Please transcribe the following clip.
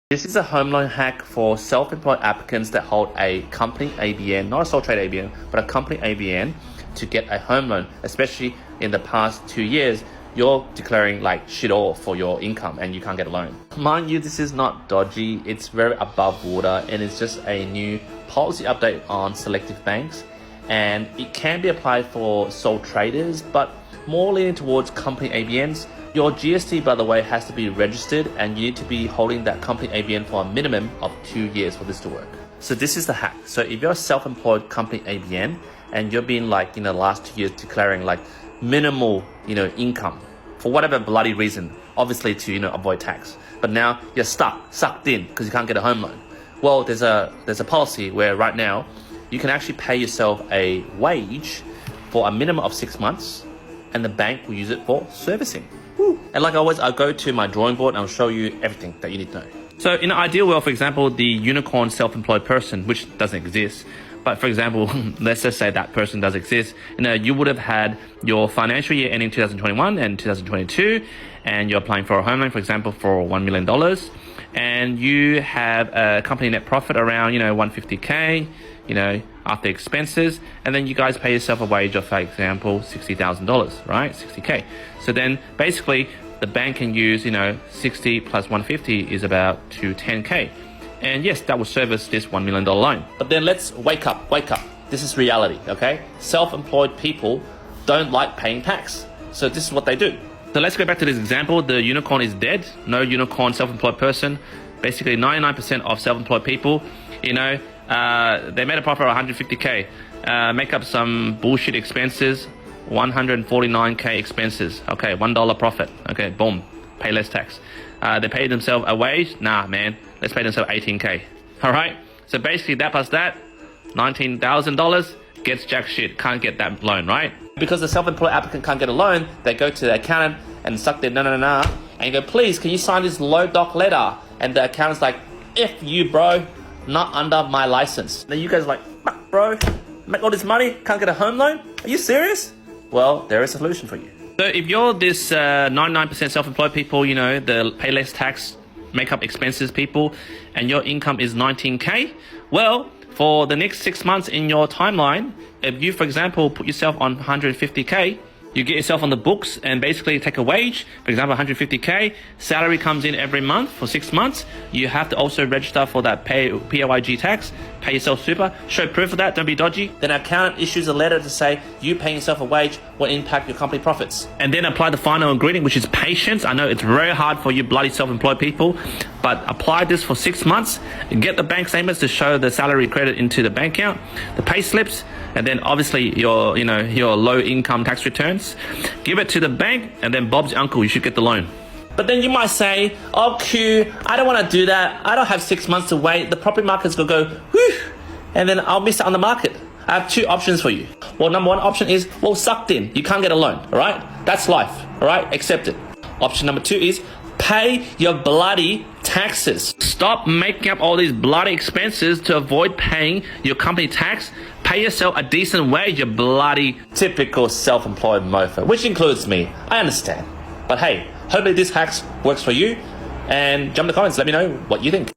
This is a home loan hack for self-employed applicants that hold a company ABN, not a sole trade ABN, but a company ABN to get a home loan. Especially in the past 2 years, you're declaring like shit all for your income and you can't get a loan. Mind you, this is not dodgy, it's very above water and it's just a new policy update on selective banks. And it can be applied for sole traders, but more leaning towards company ABNs. Your GST, by the way, has to be registered and you need to be holding that company ABN for a minimum of 2 years for this to work. So this is the hack. So if you're a self-employed company ABN and you've been like, the last 2 years declaring like minimal, income for whatever bloody reason, obviously to, avoid tax. But now you're sucked in because you can't get a home loan. Well, there's a policy where right now you can actually pay yourself a wage for a minimum of 6 months and the bank will use it for servicing. Woo. And like always, I'll go to my drawing board and I'll show you everything that you need to know. So in an ideal world, for example, the unicorn self-employed person, which doesn't exist, but for example, let's just say that person does exist, you would have had your financial year ending 2021 and 2022, and you're applying for a home loan, for example, for $1 million, and you have a company net profit around, 150K, after expenses, and then you guys pay yourself a wage of, for example, $60,000, right? 60K. So then basically the bank can use, 60 plus 150 is about 210K. And yes, that will service this $1 million loan. But then let's wake up. This is reality, okay? Self-employed people don't like paying tax. So this is what they do. So let's go back to this example. The unicorn is dead. No unicorn self-employed person. Basically 99% of self-employed people, they made a profit of 150K. Make up some bullshit expenses, 149K expenses. Okay, $1 profit. Okay, boom, pay less tax. They paid themselves a wage. Nah, man, let's pay themselves 18K. All right, so basically that plus that, $19,000 gets jack shit. Can't get that loan, right? Because the self-employed applicant can't get a loan, they go to the accountant and suck their nah, and go, please, can you sign this low doc letter? And the accountant's like, F you, bro. Not under my license. Now you guys are like, fuck bro, make all this money, can't get a home loan? Are you serious? Well, there is a solution for you. So if you're this 99% self-employed people, the pay less tax, make up expenses people, and your income is 19K, well, for the next 6 months in your timeline, if you, for example, put yourself on 150K, you get yourself on the books and basically take a wage, for example, 150K, salary comes in every month for 6 months. You have to also register for that PAYG tax, pay yourself super, show proof of that, don't be dodgy. Then an accountant issues a letter to say you paying yourself a wage will impact your company profits. And then apply the final ingredient, which is patience. I know it's very hard for you bloody self-employed people, but apply this for 6 months, get the bank statements to show the salary credit into the bank account, the pay slips, and then obviously your low income tax returns. Give it to the bank and then Bob's your uncle, you should get the loan. But then you might say, oh Q, I don't want to do that. I don't have 6 months to wait. The property market's going to go, whew, and then I'll miss out on the market. I have 2 options for you. Well, number 1 option is, well, sucked in. You can't get a loan, all right? That's life, all right? Accept it. Option number 2 is pay your bloody taxes. Stop making up all these bloody expenses to avoid paying your company tax. Pay yourself a decent wage, you bloody typical self-employed mofo, which includes me. I understand. But hey, hopefully this hack works for you. And jump in the comments, let me know what you think.